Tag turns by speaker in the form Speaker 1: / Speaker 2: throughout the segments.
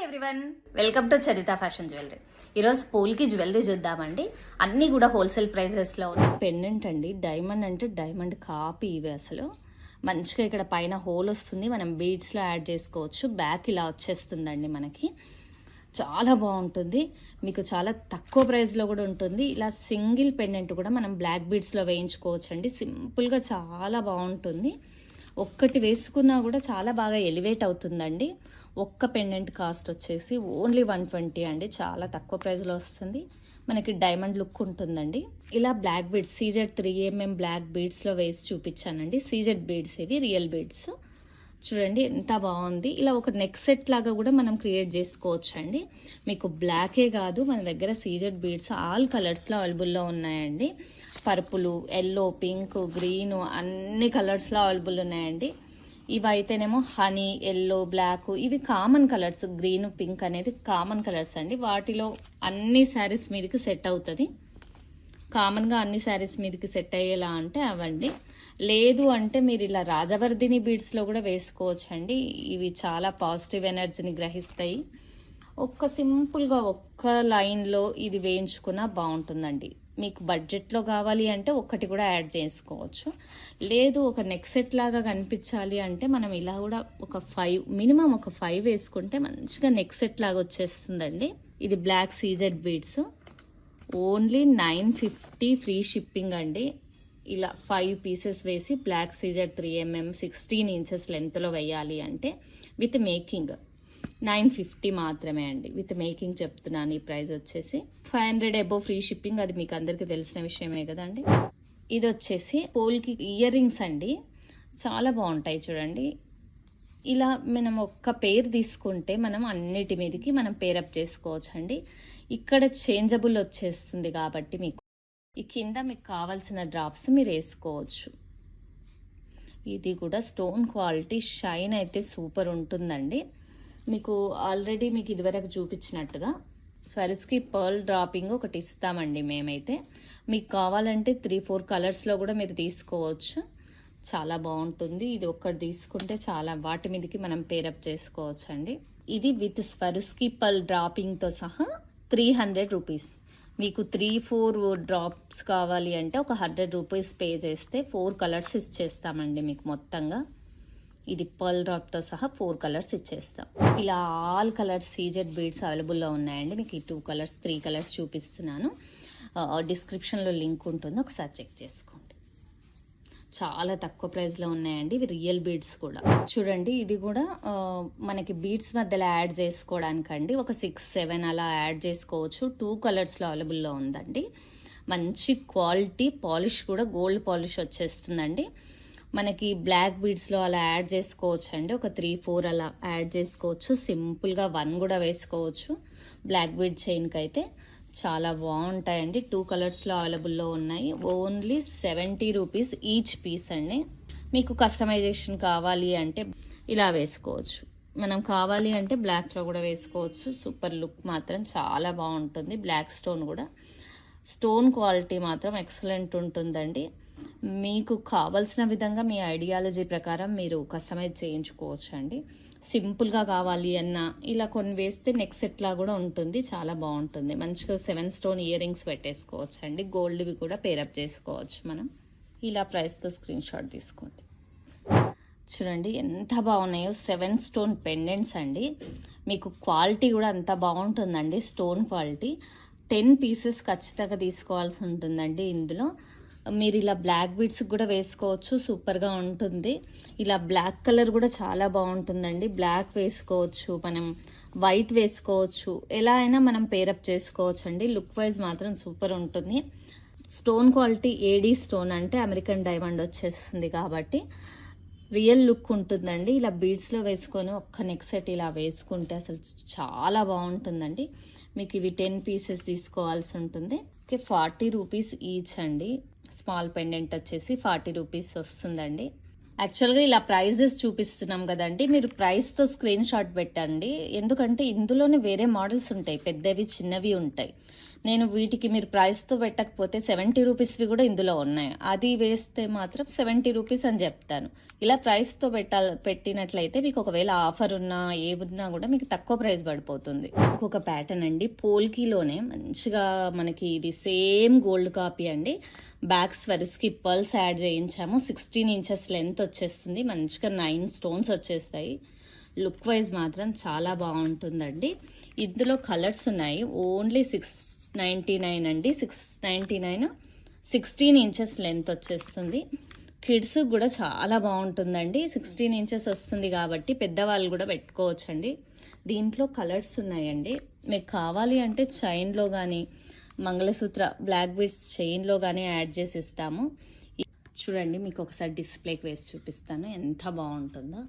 Speaker 1: Everyone, welcome to Charitha fashion jewellery. ఈరోజు పూల్కి jewellery చూద్దామండి. అన్నీ కూడా హోల్సేల్ ప్రైసెస్లో ఉన్నాయి. పెండెంట్ అండి, డైమండ్ అంటే డైమండ్ కాపీ ఇవి. అసలు మంచిగా ఇక్కడ పైన హోల్ వస్తుంది, మనం బీడ్స్లో యాడ్ చేసుకోవచ్చు. బ్యాక్ ఇలా వచ్చేస్తుందండి మనకి. చాలా బాగుంటుంది, మీకు చాలా తక్కువ ప్రైస్లో కూడా ఉంటుంది. ఇలా సింగిల్ పెండెంట్ కూడా మనం బ్లాక్ బీడ్స్లో వేయించుకోవచ్చు అండి. సింపుల్గా చాలా బాగుంటుంది. ఒక్కటి వేసుకున్నా కూడా చాలా బాగా ఎలివేట్ అవుతుందండి. ఒక్క పెండెంట్ కాస్ట్ వచ్చేసి ఓన్లీ 120 అండి. చాలా తక్కువ ప్రైస్లో వస్తుంది, మనకి డైమండ్ లుక్ ఉంటుందండి. ఇలా black beads CZ 3mm black బీడ్స్లో వేసి చూపించానండి. CZ బీడ్స్ ఇవి, రియల్ బీడ్స్. చూడండి ఎంత బాగుంది. ఇలా ఒక నెక్ సెట్ లాగా కూడా మనం క్రియేట్ చేసుకోవచ్చు అండి. మీకు బ్లాకే కాదు, మన దగ్గర CZ బీడ్స్ ఆల్ కలర్స్లో అవైలబుల్లో ఉన్నాయండి. పర్పుల్, ఎల్లో, పింక్, గ్రీన్ అన్ని కలర్స్లో అవైలబుల్ ఉన్నాయండి. ఇవి అయితేనేమో హనీ, ఎల్లో, బ్లాక్ ఇవి కామన్ కలర్స్. గ్రీన్, పింక్ అనేది కామన్ కలర్స్ అండి. వాటిలో అన్ని శారీస్ మీదకి సెట్ అవుతుంది. కామన్గా అన్ని శారీస్ మీదకి సెట్ అయ్యేలా అంటే అవండి. లేదు అంటే మీరు ఇలా రాజవర్ధిని బీడ్స్లో కూడా వేసుకోవచ్చు అండి. ఇవి చాలా పాజిటివ్ ఎనర్జీని గ్రహిస్తాయి. ఒక్క సింపుల్గా ఒక్క లైన్లో ఇది వేయించుకున్నా బాగుంటుందండి. మీకు బడ్జెట్లో కావాలి అంటే ఒక్కటి కూడా యాడ్ చేసుకోవచ్చు. లేదు ఒక నెక్ సెట్ లాగా కనిపించాలి అంటే మనం ఇలా కూడా ఒక 5 మినిమం ఒక 5 వేసుకుంటే మంచిగా నెక్ సెట్ లాగా వచ్చేస్తుందండి. ఇది black CZ beads only 950 free shipping అండి. ఇలా 5 పీసెస్ వేసి బ్లాక్ CZ 3mm 16 ఇంచెస్ లెంత్లో వేయాలి అంటే విత్ మేకింగ్ 950 మాత్రమే అండి. విత్ మేకింగ్ చెప్తున్నాను. ఈ ప్రైస్ వచ్చేసి 500 అబోవ్ ఫ్రీ షిప్పింగ్. అది మీకు అందరికీ తెలిసిన విషయమే కదండి. ఇది వచ్చేసి పోల్కి ఇయర్ రింగ్స్ అండి, చాలా బాగుంటాయి చూడండి. ఇలా మనం ఒక్క పేర్ తీసుకుంటే మనం అన్నిటి మీదకి మనం పేరప్ చేసుకోవచ్చు అండి. ఇక్కడ చేంజబుల్ వచ్చేస్తుంది కాబట్టి మీకు ఈ కింద మీకు కావాల్సిన డ్రాప్స్ మీరు వేసుకోవచ్చు. ఇది కూడా స్టోన్ క్వాలిటీ, షైన్ అయితే సూపర్ ఉంటుందండి. మీకు ఆల్రెడీ మీకు ఇదివరకు చూపించినట్టుగా స్వరిస్కి పర్ల్ డ్రాపింగ్ ఒకటి ఇస్తామండి మేమైతే. మీకు కావాలంటే 3-4 కలర్స్లో కూడా మీరు తీసుకోవచ్చు. చాలా బాగుంటుంది. ఇది ఒక్కటి తీసుకుంటే చాలా వాటి మీదకి మనం పేరప్ చేసుకోవచ్చు అండి. ఇది విత్ స్వరిస్కి పర్ల్ డ్రాపింగ్తో సహా 300 రూపీస్. మీకు 3-4 డ్రాప్స్ కావాలి అంటే ఒక 100 రూపీస్ పే చేస్తే 4 కలర్స్ ఇచ్చేస్తామండి మీకు మొత్తంగా. ఇది పర్ల్ డ్రాప్తో సహా 4 కలర్స్ ఇచ్చేస్తాం. ఇలా ఆల్ కలర్స్ CZ బీడ్స్ అవైలబుల్లో ఉన్నాయండి. మీకు ఈ 2 కలర్స్ 3 కలర్స్ చూపిస్తున్నాను. డిస్క్రిప్షన్లో లింక్ ఉంటుంది, ఒకసారి చెక్ చేసుకోండి. చాలా తక్కువ ప్రైస్లో ఉన్నాయండి. ఇవి రియల్ బీడ్స్ కూడా. చూడండి ఇది కూడా మనకి బీడ్స్ మధ్యలో యాడ్ చేసుకోవడానికండి. ఒక 6-7 అలా యాడ్ చేసుకోవచ్చు. 2 కలర్స్లో అవైలబుల్లో ఉందండి. మంచి క్వాలిటీ, పాలిష్ కూడా గోల్డ్ పాలిష్ వచ్చేస్తుందండి. మనకి బ్లాక్ బీడ్స్లో అలా యాడ్ చేసుకోవచ్చు అండి. ఒక 3-4 అలా యాడ్ చేసుకోవచ్చు. సింపుల్గా 1 కూడా వేసుకోవచ్చు. బ్లాక్ బీడ్ చైన్కి అయితే చాలా బాగుంటాయండి. 2 కలర్స్లో అవైలబుల్లో ఉన్నాయి. ఓన్లీ 70 రూపీస్ ఈచ్ పీస్ అండి. మీకు కస్టమైజేషన్ కావాలి అంటే ఇలా వేసుకోవచ్చు. మనం కావాలి అంటే బ్లాక్లో కూడా వేసుకోవచ్చు. సూపర్ లుక్ మాత్రం చాలా బాగుంటుంది. బ్లాక్ స్టోన్ కూడా, స్టోన్ క్వాలిటీ మాత్రం ఎక్సలెంట్ ఉంటుందండి. మీకు కావాల్సిన విధంగా మీ ఐడియాలజీ ప్రకారం మీరు కస్టమైజ్ చేయించుకోవచ్చు అండి. సింపుల్గా కావాలి అన్న ఇలా కొన్ని వేస్తే నెక్ సెట్లా కూడా ఉంటుంది, చాలా బాగుంటుంది. మంచిగా 7 స్టోన్ ఇయర్ రింగ్స్ పెట్టేసుకోవచ్చు అండి. గోల్డ్వి కూడా పేరప్ చేసుకోవచ్చు మనం. ఇలా ప్రైస్తో స్క్రీన్ షాట్ తీసుకోండి. చూడండి ఎంత బాగున్నాయో. 7 స్టోన్ పెండెంట్స్ అండి. మీకు క్వాలిటీ కూడా అంత బాగుంటుందండి, స్టోన్ క్వాలిటీ. 10 పీసెస్ ఖచ్చితంగా తీసుకోవాల్సి ఉంటుందండి. ఇందులో మీరు ఇలా బ్లాక్ బీడ్స్ కూడా వేసుకోవచ్చు, సూపర్గా ఉంటుంది. ఇలా బ్లాక్ కలర్ కూడా చాలా బాగుంటుందండి. బ్లాక్ వేసుకోవచ్చు, మనం వైట్ వేసుకోవచ్చు, ఎలా అయినా మనం పేరప్ చేసుకోవచ్చు అండి. లుక్ వైజ్ మాత్రం సూపర్ ఉంటుంది. స్టోన్ క్వాలిటీ AD స్టోన్ అంటే అమెరికన్ డైమండ్ వచ్చేస్తుంది కాబట్టి రియల్ లుక్ ఉంటుందండి. ఇలా బీడ్స్లో వేసుకొని ఒక్క నెక్ సెట్ ఇలా వేసుకుంటే అసలు చాలా బాగుంటుందండి. మీకు ఇవి 10 పీసెస్ తీసుకోవాల్సి ఉంటుంది. ఓకే, 40 రూపీస్ ఈచ్ అండి. స్మాల్ పెండెంట్ వచ్చేసి 40 రూపీస్ వస్తుందండి. యాక్చువల్గా ఇలా ప్రైజెస్ చూపిస్తున్నాం కదండి, మీరు ప్రైస్తో స్క్రీన్ షాట్ పెట్టండి. ఎందుకంటే ఇందులోనే వేరే మోడల్స్ ఉంటాయి, పెద్దవి చిన్నవి ఉంటాయి. నేను వీటికి మీరు ప్రైస్తో పెట్టకపోతే 70 రూపీస్వి కూడా ఇందులో ఉన్నాయి. అది వేస్తే మాత్రం 70 రూపీస్ అని చెప్తాను. ఇలా ప్రైస్తో పెట్టినట్లయితే మీకు ఒకవేళ ఆఫర్ ఉన్నా ఏమున్నా కూడా మీకు తక్కువ ప్రైస్ పడిపోతుంది. ఇంకొక ప్యాటర్న్ అండి, పోల్కీలోనే మంచిగా మనకి ఇది సేమ్ గోల్డ్ కాపీ అండి. బ్యాక్ స్వెర్స్కి పర్ల్స్ యాడ్ చేయించాము. 16 ఇంచెస్ లెంత్ వచ్చేస్తుంది. మంచిగా 9 స్టోన్స్ వచ్చేస్తాయి. లుక్ వైజ్ మాత్రం చాలా బాగుంటుందండి. ఇందులో కలర్స్ ఉన్నాయి. ఓన్లీ 699 అండి. 699, 16 ఇంచెస్ లెంత్ వచ్చేస్తుంది. కిడ్స్ కూడా చాలా బాగుంటుందండి. 16 ఇంచెస్ వస్తుంది కాబట్టి పెద్దవాళ్ళు కూడా పెట్టుకోవచ్చండి. దీంట్లో కలర్స్ ఉన్నాయండి. మీకు కావాలి అంటే చైన్లో కానీ మంగళసూత్ర బ్లాక్ బీడ్స్ చైన్లో కానీ యాడ్ చేసి ఇస్తాము. చూడండి, మీకు ఒకసారి డిస్ప్లేకి వేసి చూపిస్తాను ఎంత బాగుంటుందో.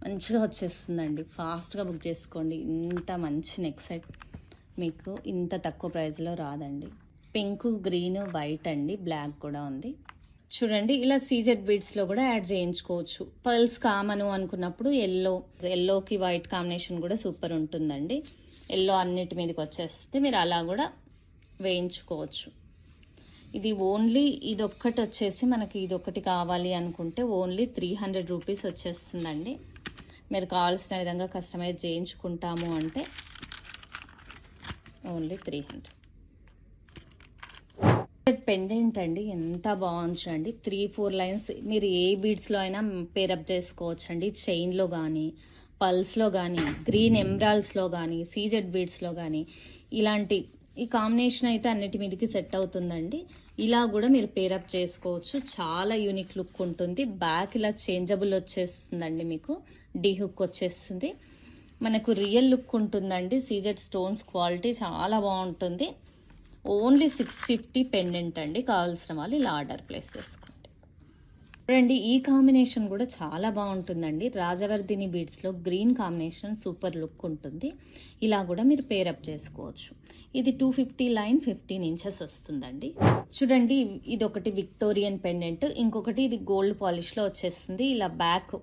Speaker 1: మంచిగా వచ్చేస్తుందండి. ఫాస్ట్గా బుక్ చేసుకోండి. ఇంత మంచి నెక్ సెట్ మీకు ఇంత తక్కువ ప్రైస్లో రాదండి. పింక్, గ్రీన్, వైట్ అండి, బ్లాక్ కూడా ఉంది. చూడండి, ఇలా సీజెడ్ బీడ్స్లో కూడా యాడ్ చేయించుకోవచ్చు. పర్ల్స్ కామను అనుకున్నప్పుడు ఎల్లోకి వైట్ కాంబినేషన్ కూడా సూపర్ ఉంటుందండి. ఎల్లో అన్నిటి మీదకి వచ్చేస్తే మీరు అలా కూడా వేయించుకోవచ్చు. ఇది ఓన్లీ ఇదొక్కటి వచ్చేసి మనకి ఇదొక్కటి కావాలి అనుకుంటే ఓన్లీ 300 రూపీస్ వచ్చేస్తుందండి. మీరు కావాల్సిన విధంగా కస్టమైజ్ చేయించుకుంటాము అంటే ఓన్లీ 300. పెండెంట్ అండి, ఎంత బాగుంది చూడండి. 3-4 లైన్స్ మీరు ఏ బీడ్స్లో అయినా పేరప్ చేసుకోవచ్చు అండి. చైన్లో కానీ పల్స్లో కానీ గ్రీన్ ఎమ్రాల్స్లో కానీ సీజెడ్ బీడ్స్లో కానీ ఇలాంటి ఈ కాంబినేషన్ అయితే అన్నిటి మీదకి సెట్ అవుతుందండి. ఇలా కూడా మీరు పేరప్ చేసుకోవచ్చు. చాలా యూనిక్ లుక్ ఉంటుంది. బ్యాక్ ఇలా చేంజబుల్ వచ్చేస్తుందండి. మీకు డీ హుక్ వచ్చేస్తుంది. మనకు రియల్ లుక్ ఉంటుందండి. సీజెడ్ స్టోన్స్ క్వాలిటీ చాలా బాగుంటుంది. ఓన్లీ 650 పెండెంట్ అండి. కావాల్సిన వాళ్ళు ఇలా ఆర్డర్ ప్లేస్ చేసుకోండి. చూడండి, ఈ కాంబినేషన్ కూడా చాలా బాగుంటుందండి. రాజవర్ధిని బీడ్స్లో గ్రీన్ కాంబినేషన్ సూపర్ లుక్ ఉంటుంది. ఇలా కూడా మీరు పేరప్ చేసుకోవచ్చు. ఇది 250 లైన్ 15 ఇంచెస్ వస్తుందండి. చూడండి, ఇది ఒకటి విక్టోరియన్ పెండెంట్, ఇంకొకటి ఇది గోల్డ్ పాలిష్లో వచ్చేస్తుంది. ఇలా బ్యాక్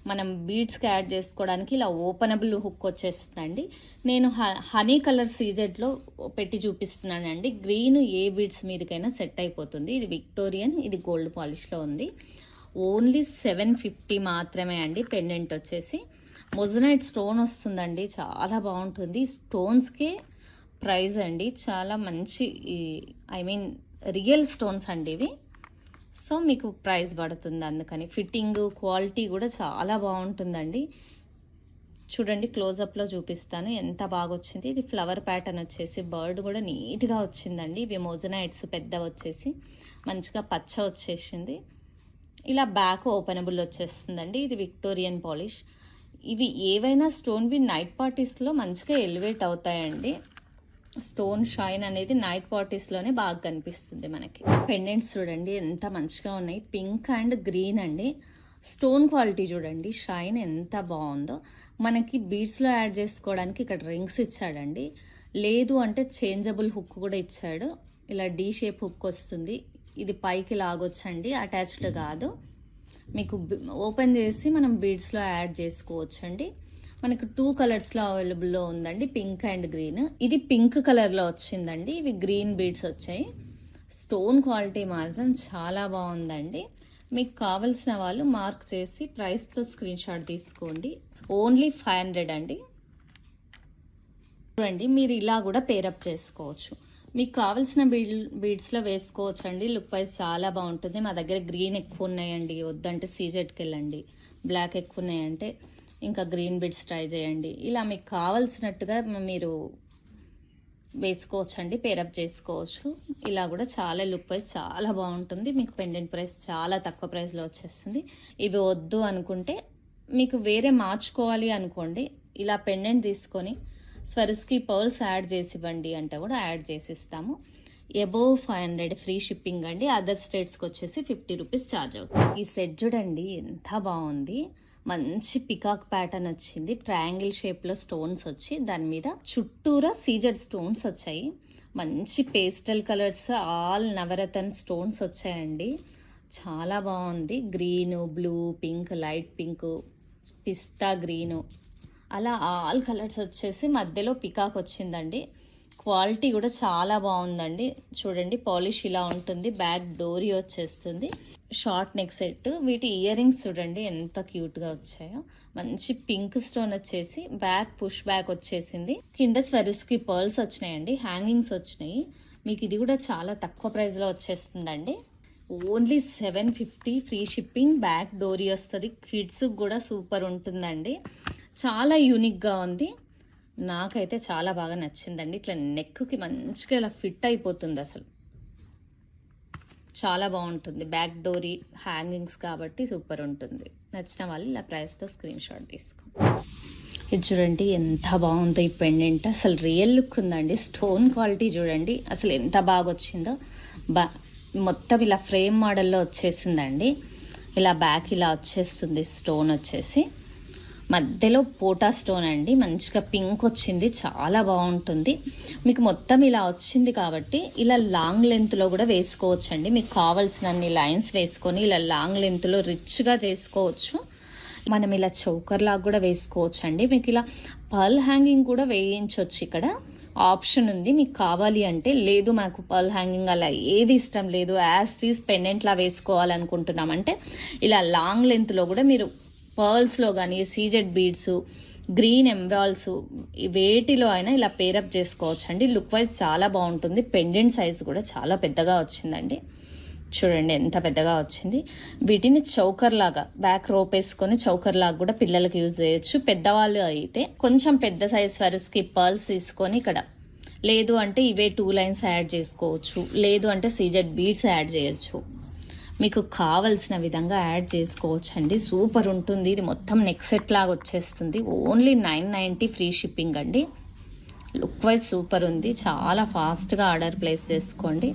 Speaker 1: మనం బీడ్స్కి యాడ్ చేసుకోవడానికి ఇలా ఓపెనబుల్ హుక్ వచ్చేస్తుందండి. నేను హనీ కలర్ సీజెడ్లో పెట్టి చూపిస్తున్నానండి. గ్రీన్ ఏ బీడ్స్ మీదకైనా సెట్ అయిపోతుంది. ఇది విక్టోరియన్, ఇది గోల్డ్ పాలిష్లో ఉంది. ఓన్లీ 750 మాత్రమే అండి. పెండెంట్ వచ్చేసి మొజనైట్ స్టోన్ వస్తుందండి. చాలా బాగుంటుంది. స్టోన్స్కే ప్రైస్ అండి. చాలా మంచి రియల్ స్టోన్స్ అండి ఇవి. సో మీకు ప్రైస్ పడుతుంది. అందుకని ఫిట్టింగ్ క్వాలిటీ కూడా చాలా బాగుంటుందండి. చూడండి, క్లోజప్లో చూపిస్తాను ఎంత బాగా వచ్చింది. ఇది ఫ్లవర్ ప్యాటర్న్ వచ్చేసి బర్డ్ కూడా నీట్గా వచ్చిందండి. ఇవి మోజనైట్స్ పెద్ద వచ్చేసి మంచిగా పచ్చ వచ్చేసింది. ఇలా బ్యాక్ ఓపెనబుల్ వచ్చేస్తుందండి. ఇది విక్టోరియన్ పాలిష్. ఇవి ఏవైనా స్టోన్వి నైట్ పార్టీస్లో మంచిగా ఎలివేట్ అవుతాయండి. స్టోన్ షైన్ అనేది నైట్ పార్టీస్లోనే బాగా కనిపిస్తుంది మనకి. పెండెంట్స్ చూడండి ఎంత మంచిగా ఉన్నాయి. పింక్ అండ్ గ్రీన్ అండి. స్టోన్ క్వాలిటీ చూడండి, షైన్ ఎంత బాగుందో. మనకి బీడ్స్లో యాడ్ చేసుకోవడానికి ఇక్కడ రింగ్స్ ఇచ్చాడండి. లేదు అంటే చేంజబుల్ హుక్ కూడా ఇచ్చాడు. ఇలా డీ షేప్ హుక్ వస్తుంది. ఇది పైకి లాగొచ్చండి, అటాచ్డ్ కాదు. మీకు ఓపెన్ చేసి మనం బీడ్స్లో యాడ్ చేసుకోవచ్చండి. మనకు 2 కలర్స్లో అవైలబుల్లో ఉందండి, పింక్ అండ్ గ్రీన్. ఇది పింక్ కలర్లో వచ్చిందండి. ఇవి గ్రీన్ బీడ్స్ వచ్చాయి. స్టోన్ క్వాలిటీ మాత్రం చాలా బాగుందండి. మీకు కావలసిన వాళ్ళు మార్క్ చేసి ప్రైస్తో స్క్రీన్ షాట్ తీసుకోండి. ఓన్లీ 500 అండి. చూడండి, మీరు ఇలా కూడా పేరప్ చేసుకోవచ్చు. మీకు కావాల్సిన బీడ్స్లో వేసుకోవచ్చు అండి. లుక్ వైజ్ చాలా బాగుంటుంది. మా దగ్గర గ్రీన్ ఎక్కువ ఉన్నాయండి, వద్దంటే సీజెడ్కి వెళ్ళండి. బ్లాక్ ఎక్కువ ఉన్నాయంటే ఇంకా గ్రీన్ బీడ్స్ ట్రై చేయండి. ఇలా మీకు కావాల్సినట్టుగా మీరు వేసుకోవచ్చు అండి, పేరప్ చేసుకోవచ్చు. ఇలా కూడా చాలా లుక్ వైజ్ చాలా బాగుంటుంది. మీకు పెండెంట్ ప్రైస్ చాలా తక్కువ ప్రైస్లో వచ్చేస్తుంది. ఇవి వద్దు అనుకుంటే మీకు వేరే మార్చుకోవాలి అనుకోండి, ఇలా పెండెంట్ తీసుకొని స్వెర్స్కి పర్ల్స్ యాడ్ చేసి ఇవ్వండి అంటే కూడా యాడ్ చేసి ఇస్తాము. అబోవ్ 500 ఫ్రీ షిప్పింగ్ అండి. అదర్ స్టేట్స్కి వచ్చేసి 50 రూపీస్ ఛార్జ్ అవుతుంది. ఈ సెట్ చూడండి ఎంత బాగుంది. మంచి పికాక్ ప్యాటర్న్ వచ్చింది. ట్రయాంగిల్ షేప్లో స్టోన్స్ వచ్చి దాని మీద చుట్టూరా సీజెడ్ స్టోన్స్ వచ్చాయి. మంచి పేస్టల్ కలర్స్, ఆల్ నవరత్న స్టోన్స్ వచ్చాయండి. చాలా బాగుంది. Green, blue, pink, light pink, పిస్తా గ్రీను, అలా ఆల్ కలర్స్ వచ్చేసి మధ్యలో పికాక్ వచ్చిందండి. క్వాలిటీ కూడా చాలా బాగుందండి. చూడండి పాలిష్ ఇలా ఉంటుంది, బ్యాక్ డోరీ వచ్చేస్తుంది, షార్ట్ నెక్ సెట్. వీటి ఇయర్ రింగ్స్ చూడండి ఎంత క్యూట్గా వచ్చాయో. మంచి పింక్ స్టోన్ వచ్చేసి బ్యాక్ పుష్ బ్యాక్ వచ్చేసింది. కింద స్వెరుస్కి పర్ల్స్ వచ్చినాయండి, హ్యాంగింగ్స్ వచ్చినాయి. మీకు ఇది కూడా చాలా తక్కువ ప్రైస్లో వచ్చేస్తుందండి. ఓన్లీ 750 ఫ్రీ షిప్పింగ్, బ్యాక్ డోరీ వస్తుంది. కిడ్స్ కూడా సూపర్ ఉంటుందండి, చాలా యూనిక్గా ఉంది. నాకైతే చాలా బాగా నచ్చిందండి. ఇట్లా నెక్కి మంచిగా ఇలా ఫిట్ అయిపోతుంది, అసలు చాలా బాగుంటుంది. బ్యాక్ డోరీ హ్యాంగింగ్స్ కాబట్టి సూపర్ ఉంటుంది. నచ్చిన వాళ్ళు ఇలా ప్రైస్తో స్క్రీన్ షాట్ తీసుకోండి. ఇది చూడండి ఎంత బాగుందో ఈ పెండెంట్, అసలు రియల్ లుక్ ఉందండి. స్టోన్ క్వాలిటీ చూడండి అసలు ఎంత బాగా వచ్చిందో. మొత్తం ఇలా ఫ్రేమ్ మోడల్లో వచ్చేసిందండి. ఇలా బ్యాక్ ఇలా వచ్చేస్తుంది, స్టోన్ వచ్చేసి మధ్యలో పోటా స్టోన్ అండి. మంచిగా పింక్ వచ్చింది, చాలా బాగుంటుంది. మీకు మొత్తం ఇలా వచ్చింది కాబట్టి ఇలా లాంగ్ లెంత్లో కూడా వేసుకోవచ్చండి. మీకు కావాల్సినన్ని లైన్స్ వేసుకొని ఇలా లాంగ్ లెంత్లో రిచ్గా చేసుకోవచ్చు. మనం ఇలా చౌకర్ లాగా కూడా వేసుకోవచ్చు అండి. మీకు ఇలా పర్ల్ హ్యాంగింగ్ కూడా వేయించవచ్చు, ఇక్కడ ఆప్షన్ ఉంది మీకు కావాలి అంటే. లేదు మాకు పర్ల్ హ్యాంగింగ్ అలా ఏది ఇష్టం లేదు, యాజ్ టీజ్ పెండెంట్లా వేసుకోవాలనుకుంటున్నామంటే ఇలా లాంగ్ లెంత్లో కూడా మీరు పర్ల్స్లో కానీ సీజెడ్ బీడ్స్, గ్రీన్ ఎమరాల్డ్స్ వేటిలో అయినా ఇలా పేరప్ చేసుకోవచ్చు అండి. లుక్ వైజ్ చాలా బాగుంటుంది. పెండెంట్ సైజ్ కూడా చాలా పెద్దగా వచ్చిందండి. చూడండి ఎంత పెద్దగా వచ్చింది. వీటిని చౌకర్ లాగా బ్యాక్ రోప్ వేసుకొని చౌకర్ లాగా కూడా పిల్లలకి యూజ్ చేయొచ్చు. పెద్దవాళ్ళు అయితే కొంచెం పెద్ద సైజ్ స్వెరుస్కి పర్ల్స్ తీసుకొని ఇక్కడ, లేదు అంటే ఇవే 2 లైన్స్ యాడ్ చేసుకోవచ్చు, లేదు అంటే సీజెడ్ బీడ్స్ యాడ్ చేయొచ్చు. మీకు కావలసిన విధంగా యాడ్ చేసుకోవచ్చు అండి. సూపర్ ఉంటుంది. ఇది మొత్తం నెక్ సెట్ లాగా వచ్చేస్తుంది. ఓన్లీ 990 ఫ్రీ షిప్పింగ్ అండి. లుక్ వైజ్ సూపర్ ఉంది. చాలా ఫాస్ట్గా ఆర్డర్ ప్లేస్ చేసుకోండి.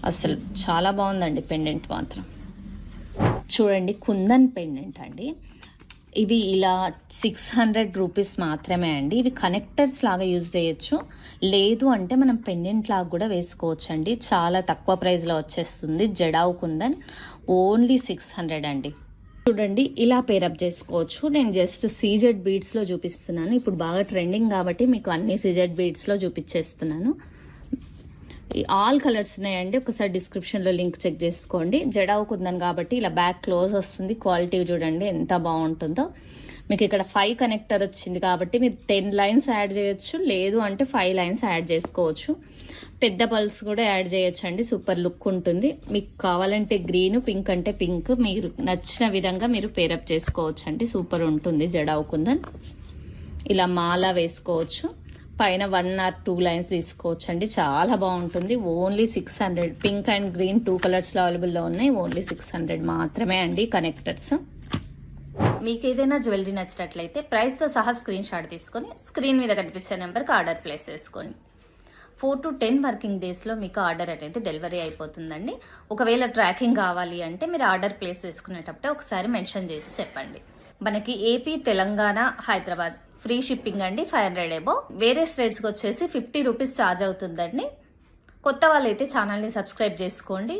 Speaker 1: అసలు చాలా బాగుందండి పెండెంట్ మాత్రం. చూడండి కుందన్ పెండెంట్ అండి. ఇవి ఇలా 600 రూపీస్ మాత్రమే అండి. ఇవి కనెక్టర్స్ లాగా యూజ్ చేయొచ్చు, లేదు అంటే మనం పెండెంట్ లాగా కూడా వేసుకోవచ్చు అండి. చాలా తక్కువ ప్రైస్లో వచ్చేస్తుంది. జడావు కుందన్ ఓన్లీ 600 అండి. చూడండి ఇలా పేరప్ చేసుకోవచ్చు. నేను జస్ట్ సీజెడ్ బీడ్స్లో చూపిస్తున్నాను, ఇప్పుడు బాగా ట్రెండింగ్ కాబట్టి మీకు అన్ని సీజెడ్ బీడ్స్లో చూపించేస్తున్నాను. ఆల్ కలర్స్ ఉన్నాయండి, ఒకసారి డిస్క్రిప్షన్లో లింక్ చెక్ చేసుకోండి. జడావు కుందన్ కాబట్టి ఇలా బ్యాక్ క్లోజ్ వస్తుంది. క్వాలిటీ చూడండి ఎంత బాగుంటుందో. మీకు ఇక్కడ 5 కనెక్టర్ వచ్చింది కాబట్టి మీరు 10 లైన్స్ యాడ్ చేయొచ్చు, లేదు అంటే 5 లైన్స్ యాడ్ చేసుకోవచ్చు. పెద్ద పల్స్ కూడా యాడ్ చేయొచ్చు అండి. సూపర్ లుక్ ఉంటుంది. మీకు కావాలంటే గ్రీన్, పింక్ అంటే పింక్, మీరు నచ్చిన విధంగా మీరు పేరప్ చేసుకోవచ్చు అండి. సూపర్ ఉంటుంది జడావు కుందన్. ఇలా మాల వేసుకోవచ్చు, పైన 1 or 2 లైన్స్ తీసుకోవచ్చు అండి. చాలా బాగుంటుంది. ఓన్లీ 600. పింక్ అండ్ గ్రీన్ 2 కలర్స్లో అవైలబుల్లో ఉన్నాయి. ఓన్లీ 600 మాత్రమే అండి కనెక్టర్స్. మీకు ఏదైనా జ్యువెలరీ నచ్చినట్లయితే ప్రైస్తో సహా స్క్రీన్ షాట్ తీసుకొని స్క్రీన్ మీద కనిపించే నెంబర్కి ఆర్డర్ ప్లేస్ చేసుకోండి. 4 to 10 వర్కింగ్ డేస్లో మీకు ఆర్డర్ అనేది డెలివరీ అయిపోతుందండి. ఒకవేళ ట్రాకింగ్ కావాలి అంటే మీరు ఆర్డర్ ప్లేస్ చేసుకునేటప్పుడే ఒకసారి మెన్షన్ చేసి చెప్పండి. మనకి AP, Telangana, Hyderabad free shipping అండి. 500 ఎబో. వేరే స్టేట్స్కి వచ్చేసి 50 రూపీస్ ఛార్జ్ అవుతుందండి. కొత్త వాళ్ళైతే ఛానల్ని సబ్స్క్రైబ్ చేసుకోండి.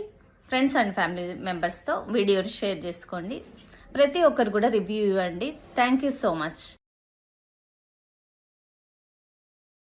Speaker 1: ఫ్రెండ్స్ అండ్ ఫ్యామిలీ మెంబర్స్తో వీడియోని షేర్ చేసుకోండి. ప్రతి ఒక్కరు కూడా రివ్యూ ఇవ్వండి. Thank you so much.